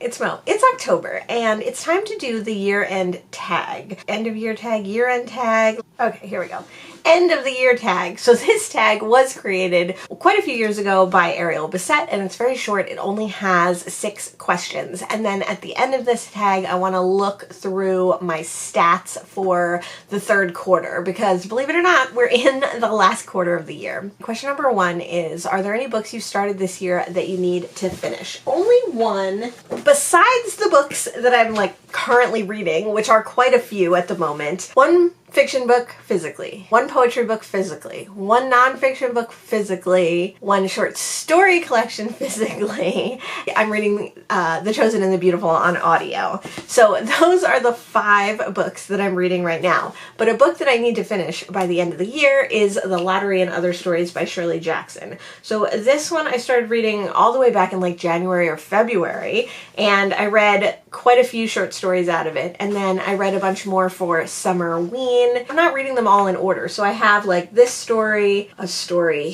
It's Mo. It's October, and it's time to do the year-end tag. End of year tag, year-end tag. Okay, here we go. End of the year tag. So this tag was created quite a few years ago by Ariel Bissett, and it's very short. It only has 6 questions. And then at the end of this tag, I want to look through my stats for the third quarter, because believe it or not, we're in the last quarter of the year. Question number 1 is, are there any books you started this year that you need to finish? Only one, besides the books that I'm currently reading, which are quite a few at the moment. One fiction book physically, one poetry book physically, one nonfiction book physically, one short story collection physically. I'm reading The Chosen and the Beautiful on audio. So those are the 5 books that I'm reading right now. But a book that I need to finish by the end of the year is The Lottery and Other Stories by Shirley Jackson. So this one I started reading all the way back in January or February, and I read quite a few short stories out of it, and then I read a bunch more for Summerween. I'm not reading them all in order, so I have this story, a story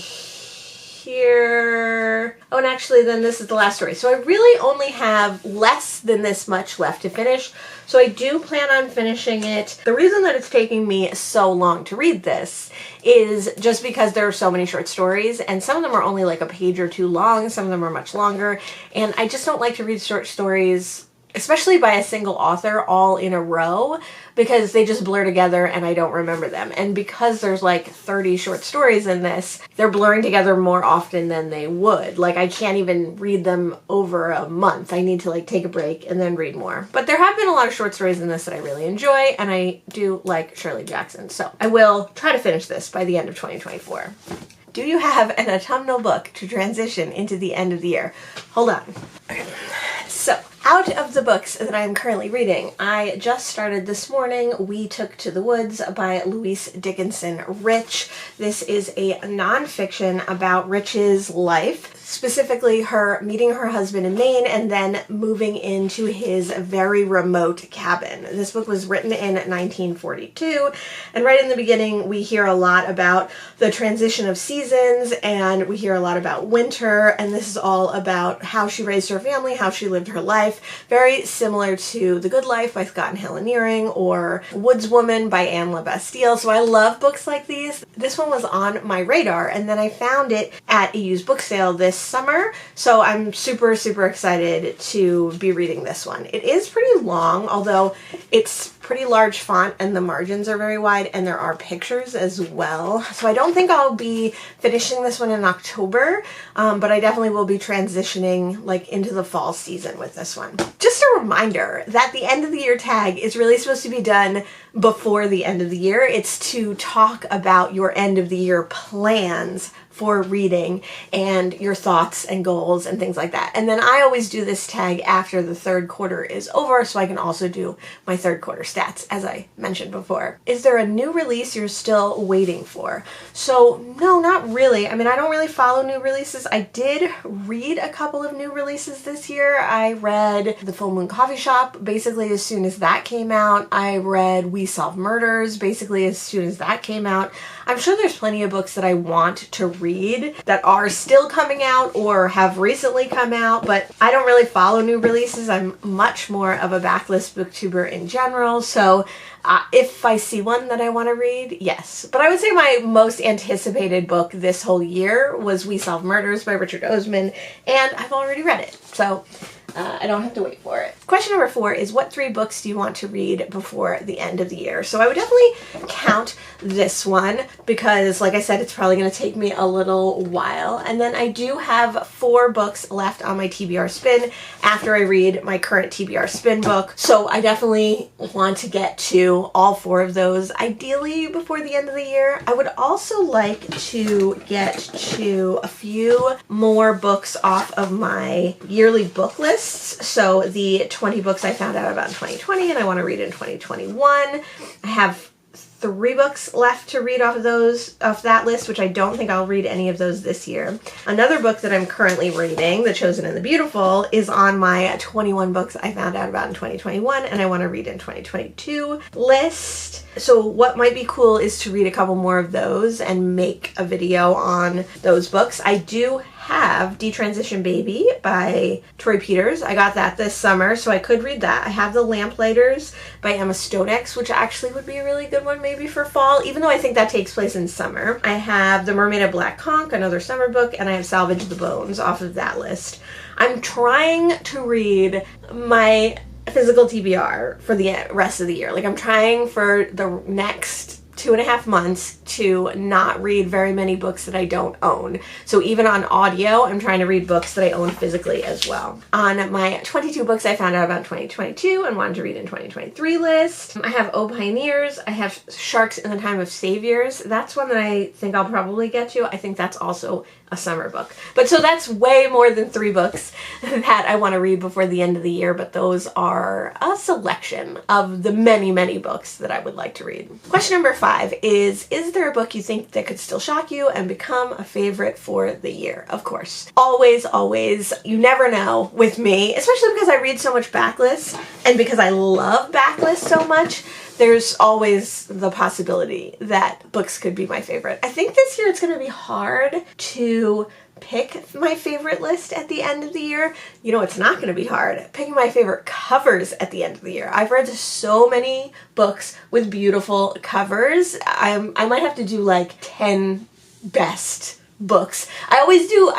here. Oh, and actually then this is the last story. So I really only have less than this much left to finish. So I do plan on finishing it. The reason that it's taking me so long to read this is just because there are so many short stories, and some of them are only a page or 2 long, some of them are much longer, and I just don't like to read short stories, especially by a single author, all in a row, because they just blur together and I don't remember them. And because there's 30 short stories in this, they're blurring together more often than they would. I can't even read them over a month. I need to take a break and then read more. But there have been a lot of short stories in this that I really enjoy, and I do like Shirley Jackson. So I will try to finish this by the end of 2024. Do you have an autumnal book to transition into the end of the year? Hold on. Okay. So, out of the books that I'm currently reading, I just started this morning We Took to the Woods by Louise Dickinson Rich. This is a nonfiction about Rich's life, specifically her meeting her husband in Maine and then moving into his very remote cabin. This book was written in 1942, and right in the beginning we hear a lot about the transition of seasons, and we hear a lot about winter, and this is all about how she raised her family, how she lived her life. Very similar to The Good Life by Scott and Helen Nearing or Woodswoman by Anne LaBastille. So I love books like these. This one was on my radar, and then I found it at a used book sale this summer. So I'm super, super excited to be reading this one. It is pretty long, although it's pretty large font and the margins are very wide, and there are pictures as well. So I don't think I'll be finishing this one in October, but I definitely will be transitioning into the fall season with this one. Just a reminder that the end of the year tag is really supposed to be done before the end of the year. It's to talk about your end of the year plans for reading and your thoughts and goals and things like that. And then I always do this tag after the third quarter is over, so I can also do my third quarter stats, as I mentioned before. Is there a new release you're still waiting for? So no, not really. I mean, I don't really follow new releases. I did read a couple of new releases this year. I read The Full Moon Coffee Shop basically as soon as that came out. I read We Solve Murders basically as soon as that came out. I'm sure there's plenty of books that I want to read that are still coming out or have recently come out, but I don't really follow new releases. I'm much more of a backlist booktuber in general, so if I see one that I want to read, yes. But I would say my most anticipated book this whole year was We Solve Murders by Richard Osman, and I've already read it, so I don't have to wait for it. Question number 4 is, what 3 books do you want to read before the end of the year? So I would definitely count this one because, like I said, it's probably going to take me a little while. And then I do have 4 books left on my TBR spin after I read my current TBR spin book. So I definitely want to get to all 4 of those, ideally before the end of the year. I would also like to get to a few more books off of my yearly book list. So the 20 books I found out about in 2020 and I want to read in 2021. I have 3 books left to read off that list, which I don't think I'll read any of those this year. Another book that I'm currently reading, The Chosen and the Beautiful, is on my 21 books I found out about in 2021 and I want to read in 2022 list. So what might be cool is to read a couple more of those and make a video on those books. I do have Detransition Baby by Troy Peters. I got that this summer, so I could read that. I have The Lamplighters by Emma Stonex, which actually would be a really good one maybe for fall, even though I think that takes place in summer. I have The Mermaid of Black Conch, another summer book, and I have Salvage the Bones off of that list. I'm trying to read my physical TBR for the rest of the year. Like, I'm trying for the next 2.5 months to not read very many books that I don't own. So even on audio, I'm trying to read books that I own physically as well. On my 22 books I found out about 2022 and wanted to read in 2023 list, I have O Pioneers, I have Sharks in the Time of Saviors. That's one that I think I'll probably get to. I think that's also a summer book. But so that's way more than 3 books that I want to read before the end of the year, but those are a selection of the many, many books that I would like to read. Question number 5 is there a book you think that could still shock you and become a favorite for the year? Of course. Always, always. You never know with me, especially because I read so much backlist and because I love backlist so much. There's always the possibility that books could be my favorite. I think this year it's going to be hard to pick my favorite list at the end of the year. You know, it's not going to be hard picking my favorite covers at the end of the year. I've read so many books with beautiful covers. I might have to do like 10 best books. I always do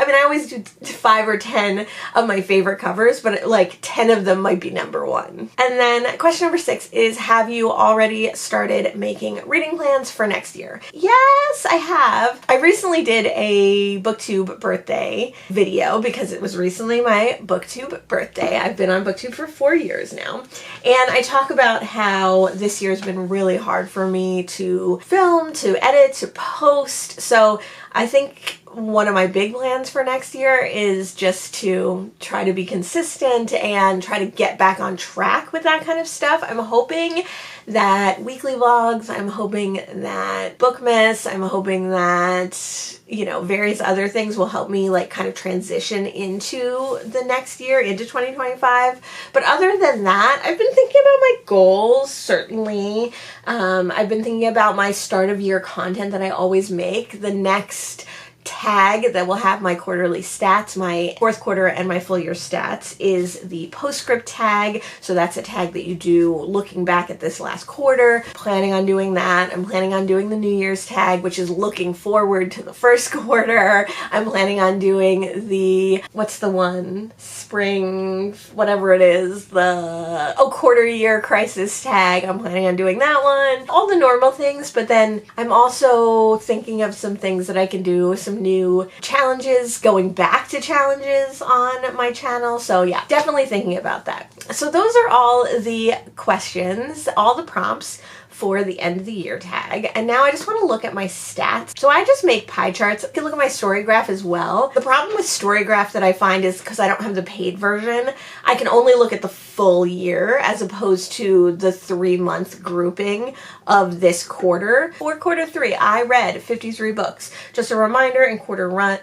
5 or 10 of my favorite covers, but like 10 of them might be number 1. And then question number 6 is, have you already started making reading plans for next year? Yes, I have. I recently did a booktube birthday video because it was recently my booktube birthday. I've been on booktube for 4 years now, and I talk about how this year's been really hard for me to film, to edit, to post. So I think one of my big plans for next year is just to try to be consistent and try to get back on track with that kind of stuff. I'm hoping that weekly vlogs, I'm hoping that Bookmas, I'm hoping that, you know, various other things will help me like kind of transition into the next year, into 2025. But other than that, I've been thinking about my goals, certainly. I've been thinking about my start of year content that I always make. The next tag that will have my quarterly stats, my 4th quarter and my full year stats, is the postscript tag. So that's a tag that you do looking back at this last quarter. Planning on doing that. I'm planning on doing the New Year's tag, which is looking forward to the 1st quarter. I'm planning on doing the, what's the one? Spring, whatever it is, the quarter year crisis tag. I'm planning on doing that one. All the normal things, but then I'm also thinking of some things that I can do, some new challenges, going back to challenges on my channel. So yeah, definitely thinking about that. So those are all the questions, all the prompts for the end of the year tag. And now I just want to look at my stats. So I just make pie charts. You can look at my Storygraph as well. The problem with Storygraph that I find is because I don't have the paid version, I can only look at the full year as opposed to the 3-month grouping of this quarter. For quarter 3, I read 53 books. Just a reminder, in quarter 1,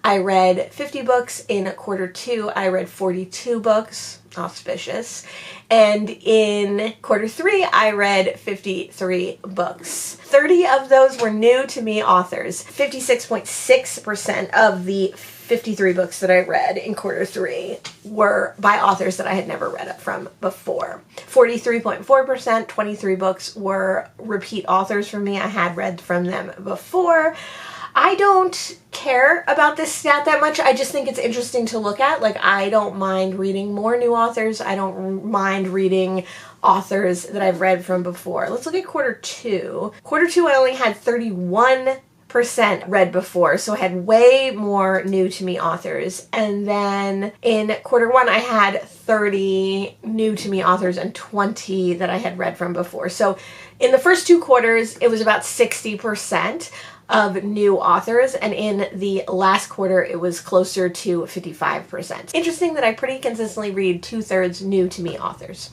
I read 50 books. In quarter 2, I read 42 books. Auspicious. And in quarter 3, I read 53 books. 30 of those were new to me authors. 56.6% of the 53 books that I read in quarter 3 were by authors that I had never read it from before. 43.4%, 23 books were repeat authors for me. I had read from them before. I don't care about this stat that much. I just think it's interesting to look at. Like, I don't mind reading more new authors. I don't mind reading authors that I've read from before. Let's look at quarter 2. Quarter 2, I only had 31% read before, so I had way more new to me authors. And then in quarter 1, I had 30 new to me authors and 20 that I had read from before. So in the first 2 quarters, it was about 60% of new authors, and in the last quarter it was closer to 55%. Interesting that I pretty consistently read 2/3 new to me authors.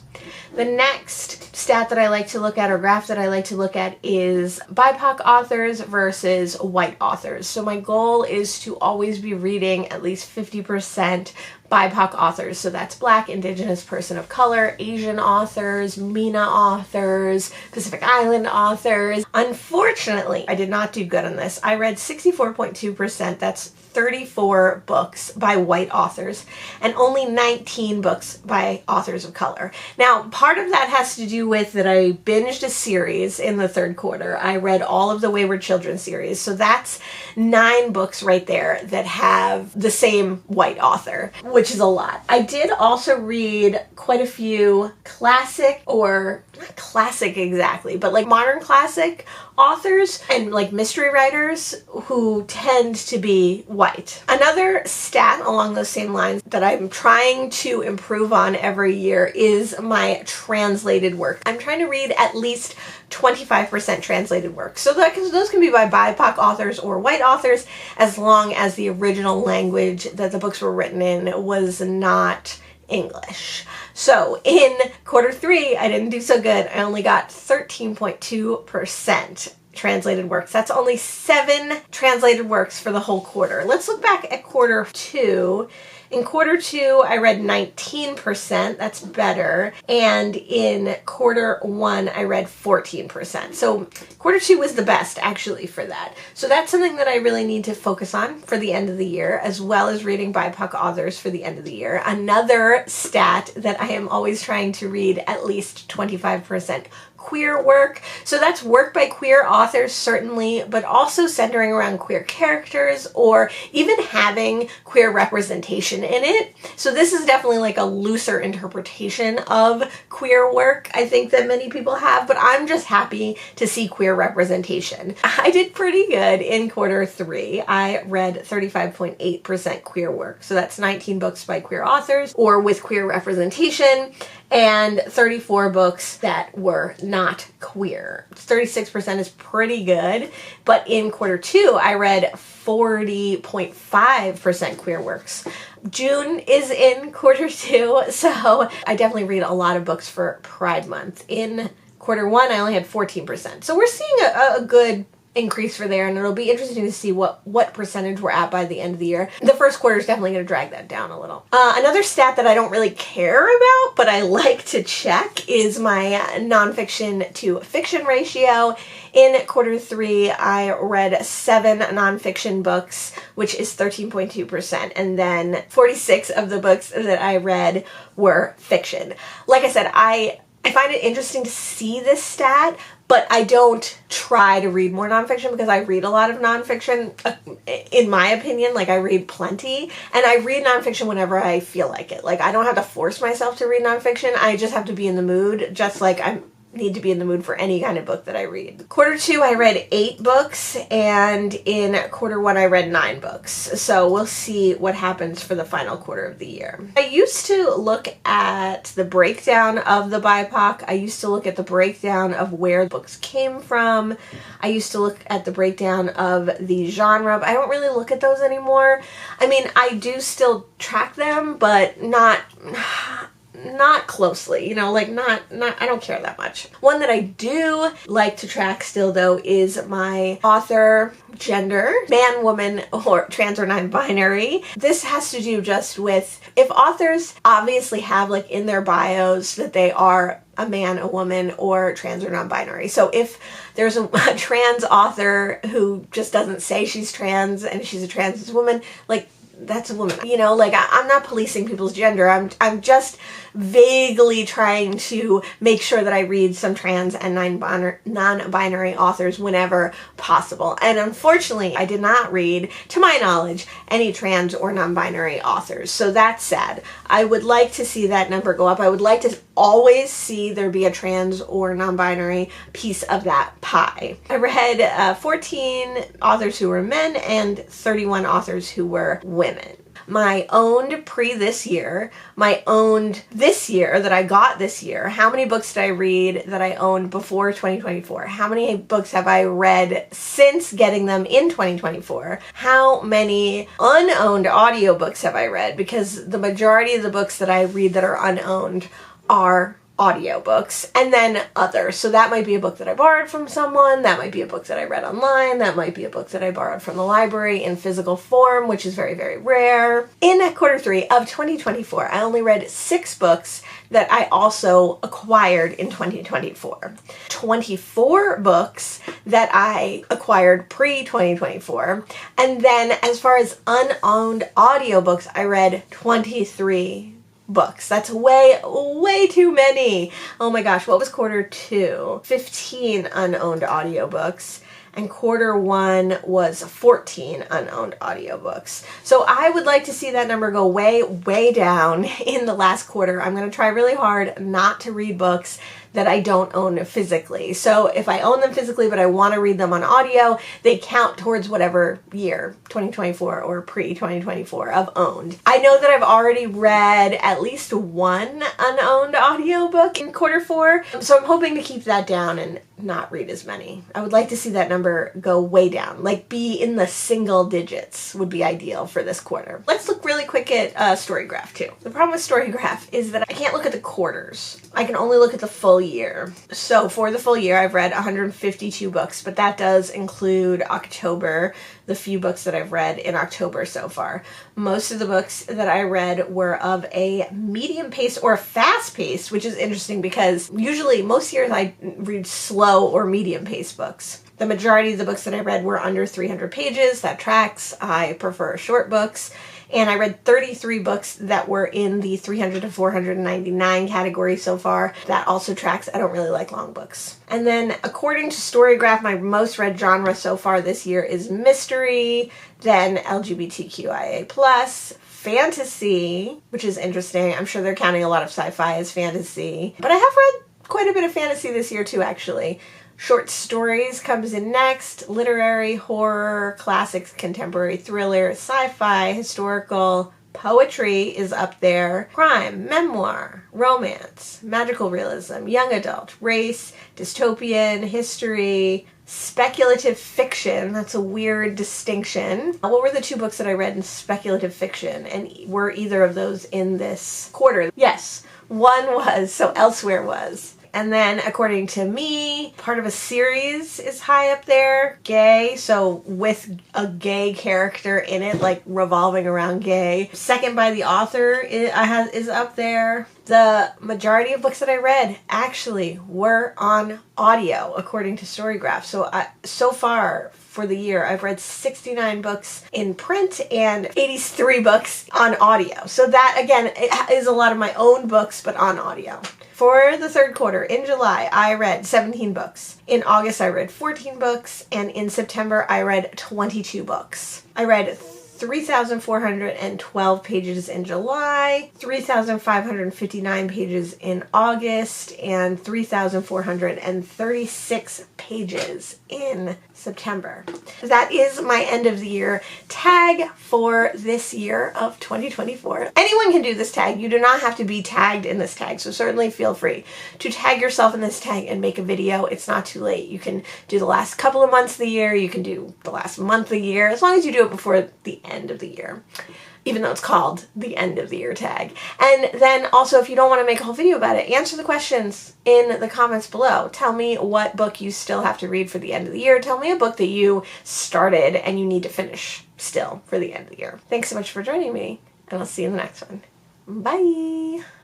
The next stat that I like to look at, or graph that I like to look at, is BIPOC authors versus white authors. So my goal is to always be reading at least 50% BIPOC authors. So that's Black, Indigenous, Person of Color, Asian authors, MENA authors, Pacific Island authors. Unfortunately, I did not do good on this. I read 64.2%. That's 34 books by white authors and only 19 books by authors of color. Now, part of that has to do with that I binged a series in the third quarter. I read all of the Wayward Children series. So that's 9 books right there that have the same white author, which is a lot. I did also read quite a few classic, or not classic exactly, but like modern classic authors and like mystery writers who tend to be white. Another stat along those same lines that I'm trying to improve on every year is my translated work. I'm trying to read at least 25% translated work. So those can be by BIPOC authors or white authors, as long as the original language that the books were written in was not English. So in quarter 3, I didn't do so good. I only got 13.2% translated works. That's only 7 translated works for the whole quarter. Let's look back at quarter 2. In quarter 2, I read 19%. That's better. And in quarter 1, I read 14%. So quarter 2 was the best, actually, for that. So that's something that I really need to focus on for the end of the year, as well as reading BIPOC authors for the end of the year. Another stat that I am always trying to read at least 25% queer work. So that's work by queer authors, certainly, but also centering around queer characters or even having queer representation in it. So this is definitely like a looser interpretation of queer work, I think, that many people have, but I'm just happy to see queer representation. I did pretty good in quarter 3. I read 35.8% queer work. So that's 19 books by queer authors or with queer representation, and 34 books that were not queer. 36% is pretty good, but in quarter 2, I read 40.5% queer works. June is in quarter 2, so I definitely read a lot of books for Pride Month. In quarter 1, I only had 14%. So we're seeing a good increase for there, and it'll be interesting to see what percentage we're at by the end of the year. The first quarter is definitely going to drag that down a little. Another stat that I don't really care about, but I like to check, is my nonfiction to fiction ratio. In quarter 3, I read 7 nonfiction books, which is 13.2%, and then 46 of the books that I read were fiction. Like I said, I find it interesting to see this stat, but I don't try to read more nonfiction because I read a lot of nonfiction. In my opinion, like, I read plenty, and I read nonfiction whenever I feel like it. Like, I don't have to force myself to read nonfiction. I just have to be in the mood, just like I need to be in the mood for any kind of book that I read. Quarter 2, I read 8 books, and in quarter 1, I read 9 books. So we'll see what happens for the final quarter of the year. I used to look at the breakdown of the BIPOC. I used to look at the breakdown of where books came from. I used to look at the breakdown of the genre, but I don't really look at those anymore. I mean, I do still track them, but not closely, you know, like not I don't care that much. One that I do like to track still, though, is my author gender, man, woman, or trans or non-binary. This has to do just with if authors obviously have like in their bios that they are a man, a woman, or trans or non-binary. So if there's a trans author who just doesn't say she's trans and she's a trans woman, like, that's a woman. You know, like, I'm not policing people's gender. I'm just vaguely trying to make sure that I read some trans and non-binary authors whenever possible. And unfortunately, I did not read, to my knowledge, any trans or non-binary authors. So that's sad. I would like to see that number go up. I would like to always see there be a trans or non-binary piece of that pie. I read 14 authors who were men and 31 authors who were women. My owned this year that I got this year. How many books did I read that I owned before 2024? How many books have I read since getting them in 2024? How many unowned audiobooks have I read? Because the majority of the books that I read that are unowned are audiobooks, and then others. So that might be a book that I borrowed from someone, that might be a book that I read online, that might be a book that I borrowed from the library in physical form, which is very, very rare. In quarter 3 of 2024, I only read 6 books that I also acquired in 2024. 24 books that I acquired pre-2024. And then as far as unowned audiobooks, I read 23 books. That's way too many. Oh my gosh, what was quarter 2? 15 unowned audiobooks. And quarter 1 was 14 unowned audiobooks. So I would like to see that number go way down in the last quarter. I'm going to try really hard not to read books that I don't own physically. So if I own them physically but I want to read them on audio, they count towards whatever year, 2024 or pre-2024, of owned. I know that I've already read at least one unowned audiobook in quarter 4, so I'm hoping to keep that down and not read as many. I would like to see that number go way down, like be in the single digits would be ideal for this quarter. Let's look really quick at Storygraph too. The problem with Storygraph is that I can't look at the quarters. I can only look at the full year. So for the full year, I've read 152 books, but that does include October, the few books that I've read in October so far. Most of the books that I read were of a medium pace or a fast pace, which is interesting because usually most years I read slow or medium pace books. The majority of the books that I read were under 300 pages. That tracks. I prefer short books. And I read 33 books that were in the 300 to 499 category so far. That also tracks. I don't really like long books. And then according to Storygraph, my most read genre so far this year is mystery, then LGBTQIA+, fantasy, which is interesting. I'm sure they're counting a lot of sci-fi as fantasy. But I have read quite a bit of fantasy this year too, actually. Short stories comes in next, literary, horror, classics, contemporary thriller, sci-fi, historical, poetry is up there, crime, memoir, romance, magical realism, young adult, race, dystopian, history, speculative fiction. That's a weird distinction. What were the 2 books that I read in speculative fiction? And were either of those in this quarter? Yes, one was, so Elsewhere was. And then, according to me, part of a series is high up there. Gay, so with a gay character in it, like revolving around gay. Second by the author is up there. The majority of books that I read actually were on audio, according to Storygraph. So far for the year, I've read 69 books in print and 83 books on audio. So that, again, is a lot of my own books, but on audio. For the third quarter, in July, I read 17 books. In August, I read 14 books. And in September, I read 22 books. I read 3,412 pages in July, 3,559 pages in August, and 3,436 pages in September. That is my end of the year tag for this year of 2024. Anyone can do this tag. You do not have to be tagged in this tag, so certainly feel free to tag yourself in this tag and make a video. It's not too late. You can do the last couple of months of the year. You can do the last month of the year, as long as you do it before the end of the year, even though it's called the end of the year tag. And then also, if you don't want to make a whole video about it, answer the questions in the comments below. Tell me what book you still have to read for the end of the year. Tell me a book that you started and you need to finish still for the end of the year. Thanks so much for joining me, and I'll see you in the next one. Bye!